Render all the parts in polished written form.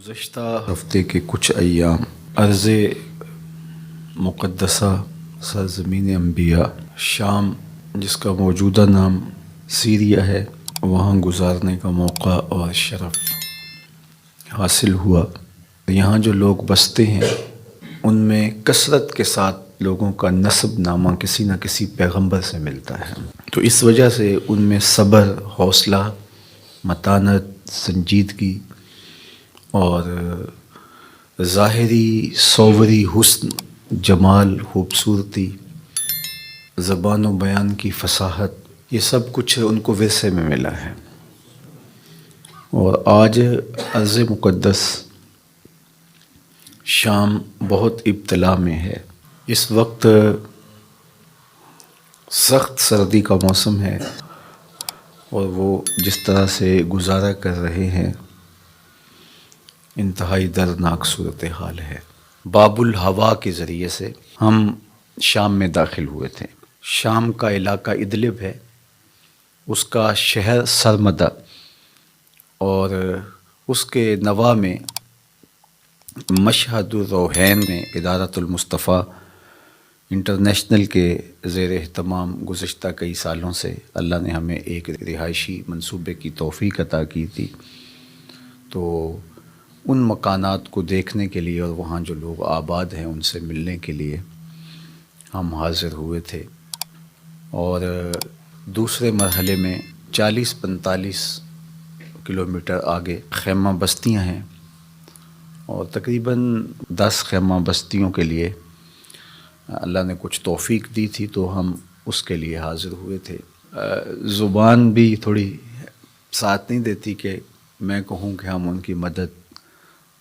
گزشتہ ہفتے کے کچھ ایام ارض مقدسہ سرزمین انبیاء شام، جس کا موجودہ نام سیریا ہے، وہاں گزارنے کا موقع اور شرف حاصل ہوا۔ یہاں جو لوگ بستے ہیں ان میں کثرت کے ساتھ لوگوں کا نسب نامہ کسی نہ کسی پیغمبر سے ملتا ہے، تو اس وجہ سے ان میں صبر، حوصلہ، متانت، سنجیدگی اور ظاہری صوری حسن، جمال، خوبصورتی، زبان و بیان کی فصاحت، یہ سب کچھ ان کو ورثے میں ملا ہے۔ اور آج ارض مقدس شام بہت ابتلا میں ہے۔ اس وقت سخت سردی کا موسم ہے اور وہ جس طرح سے گزارا کر رہے ہیں انتہائی دردناک صورتحال ہے۔ باب الہوا کے ذریعے سے ہم شام میں داخل ہوئے تھے۔ شام کا علاقہ ادلب ہے، اس کا شہر سرمدہ اور اس کے نواح میں مشہد الروحین میں ادارۃ المصطفیٰ انٹرنیشنل کے زیر اہتمام گزشتہ کئی سالوں سے اللہ نے ہمیں ایک رہائشی منصوبے کی توفیق عطا کی تھی، تو ان مکانات کو دیکھنے کے لیے اور وہاں جو لوگ آباد ہیں ان سے ملنے کے لیے ہم حاضر ہوئے تھے۔ اور دوسرے مرحلے میں 40-45 کلومیٹر آگے خیمہ بستیاں ہیں، اور تقریباً 10 خیمہ بستیوں کے لیے اللہ نے کچھ توفیق دی تھی، تو ہم اس کے لیے حاضر ہوئے تھے۔ زبان بھی تھوڑی ساتھ نہیں دیتی کہ میں کہوں کہ ہم ان کی مدد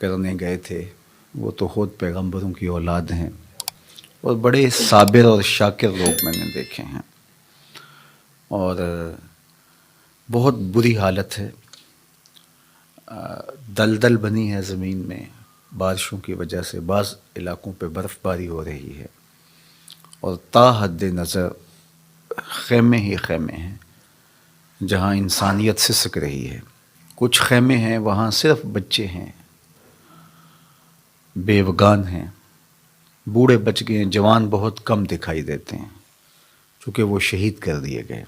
کرنے گئے تھے، وہ تو خود پیغمبروں کی اولاد ہیں اور بڑے صابر اور شاکر لوگ میں نے دیکھے ہیں، اور بہت بری حالت ہے۔ دلدل بنی ہے زمین میں بارشوں کی وجہ سے، بعض علاقوں پہ برف باری ہو رہی ہے، اور تا حد نظر خیمے ہی خیمے ہیں جہاں انسانیت سسک رہی ہے۔ کچھ خیمے ہیں وہاں صرف بچے ہیں، بیوگان ہیں، بوڑھے بچ گئے ہیں، جوان بہت کم دکھائی دیتے ہیں چونکہ وہ شہید کر دیے گئے۔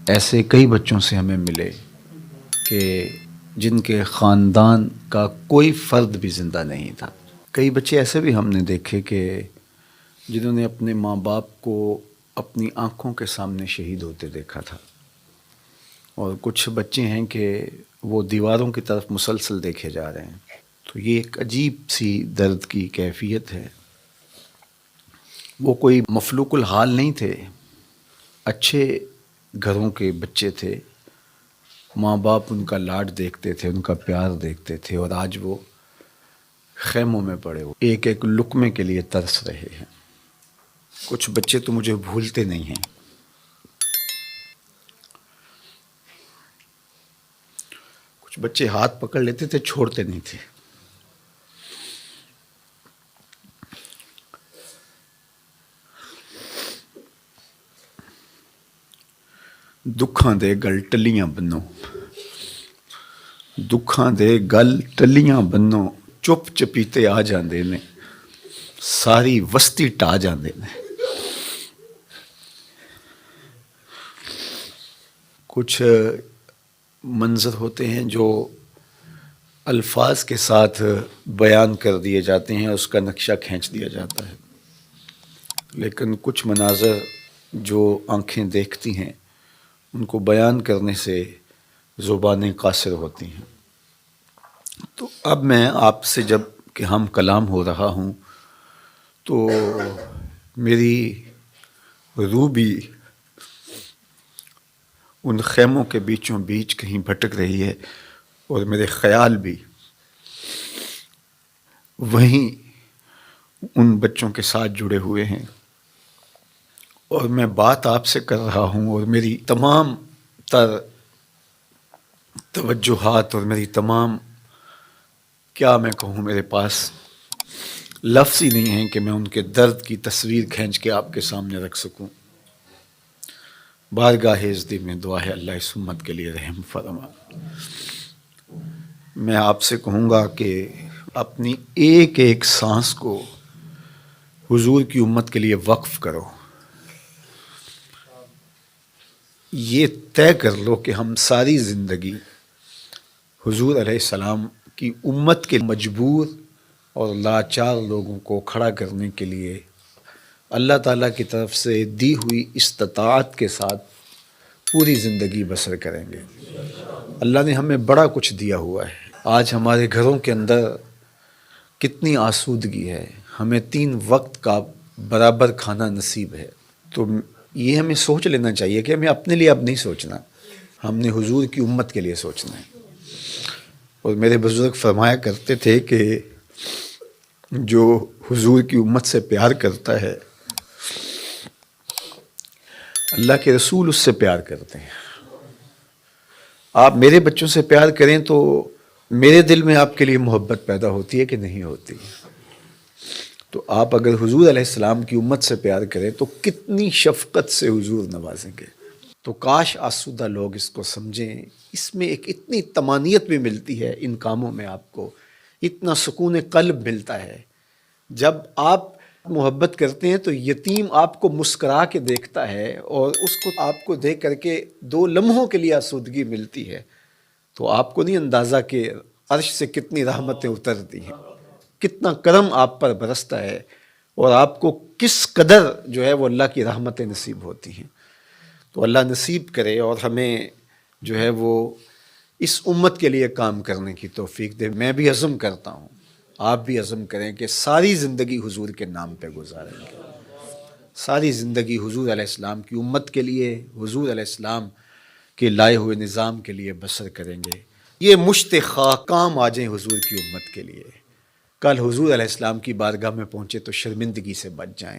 ایسے کئی بچوں سے ہمیں ملے کہ جن کے خاندان کا کوئی فرد بھی زندہ نہیں تھا۔ کئی بچے ایسے بھی ہم نے دیکھے کہ جنہوں نے اپنے ماں باپ کو اپنی آنکھوں کے سامنے شہید ہوتے دیکھا تھا، اور کچھ بچے ہیں کہ وہ دیواروں کی طرف مسلسل دیکھے جا رہے ہیں۔ تو یہ ایک عجیب سی درد کی کیفیت ہے۔ وہ کوئی مفلوق الحال نہیں تھے، اچھے گھروں کے بچے تھے، ماں باپ ان کا لاڈ دیکھتے تھے، ان کا پیار دیکھتے تھے، اور آج وہ خیموں میں پڑے ہوئے ایک ایک لقمے کے لیے ترس رہے ہیں۔ کچھ بچے تو مجھے بھولتے نہیں ہیں۔ کچھ بچے ہاتھ پکڑ لیتے تھے، چھوڑتے نہیں تھے۔ دکھاں دے گل ٹلیاں بنو، دکھاں دے گل ٹلیاں بنو، چپ چپیتے آ جاندے نے، ساری وستی ٹا جاندے نے۔ کچھ منظر ہوتے ہیں جو الفاظ کے ساتھ بیان کر دیے جاتے ہیں، اس کا نقشہ کھینچ دیا جاتا ہے، لیکن کچھ مناظر جو آنکھیں دیکھتی ہیں ان کو بیان کرنے سے زبانیں قاصر ہوتی ہیں۔ تو اب میں آپ سے جب کہ ہم کلام ہو رہا ہوں تو میری روح بھی ان خیموں کے بیچوں بیچ کہیں بھٹک رہی ہے، اور میرے خیال بھی وہیں ان بچوں کے ساتھ جڑے ہوئے ہیں، اور میں بات آپ سے کر رہا ہوں، اور میری تمام تر توجہات اور میری تمام، کیا میں کہوں، میرے پاس لفظ ہی نہیں ہیں کہ میں ان کے درد کی تصویر کھینچ کے آپ کے سامنے رکھ سکوں۔ بارگاہ عزت میں دعا ہے اللہ اس امت کے لیے رحم فرما۔ میں آپ سے کہوں گا کہ اپنی ایک ایک سانس کو حضور کی امت کے لیے وقف کرو. یہ طے کر لو کہ ہم ساری زندگی حضور علیہ السلام کی امت کے مجبور اور لاچار لوگوں کو کھڑا کرنے کے لیے اللہ تعالیٰ کی طرف سے دی ہوئی استطاعت کے ساتھ پوری زندگی بسر کریں گے. اللہ نے ہمیں بڑا کچھ دیا ہوا ہے. آج ہمارے گھروں کے اندر کتنی آسودگی ہے. ہمیں 3 وقت کا برابر کھانا نصیب ہے. تو یہ ہمیں سوچ لینا چاہیے کہ ہمیں اپنے لیے اب نہیں سوچنا، ہم نے حضور کی امت کے لیے سوچنا ہے. اور میرے بزرگ فرمایا کرتے تھے کہ جو حضور کی امت سے پیار کرتا ہے اللہ کے رسول اس سے پیار کرتے ہیں. آپ میرے بچوں سے پیار کریں تو میرے دل میں آپ کے لیے محبت پیدا ہوتی ہے کہ نہیں ہوتی؟ تو آپ اگر حضور علیہ السلام کی امت سے پیار کریں تو کتنی شفقت سے حضور نوازیں گے. تو کاش آسودہ لوگ اس کو سمجھیں. اس میں ایک اتنی طمانیت بھی ملتی ہے، ان کاموں میں آپ کو اتنا سکون قلب ملتا ہے. جب آپ محبت کرتے ہیں تو یتیم آپ کو مسکرا کے دیکھتا ہے اور اس کو آپ کو دیکھ کر کے 2 لمحوں کے لیے آسودگی ملتی ہے. تو آپ کو نہیں اندازہ کہ عرش سے کتنی رحمتیں اترتی ہیں، کتنا کرم آپ پر برستا ہے اور آپ کو کس قدر جو ہے وہ اللہ کی رحمتیں نصیب ہوتی ہیں. تو اللہ نصیب کرے اور ہمیں جو ہے وہ اس امت کے لیے کام کرنے کی توفیق دے. میں بھی عزم کرتا ہوں، آپ بھی عزم کریں کہ ساری زندگی حضور کے نام پہ گزاریں گے. ساری زندگی حضور علیہ السلام کی امت کے لیے، حضور علیہ السلام کے لائے ہوئے نظام کے لیے بسر کریں گے. یہ مشت خاک کام آ جائیں حضور کی امت کے لیے. کل حضور علیہ السلام کی بارگاہ میں پہنچے تو شرمندگی سے بچ جائیں.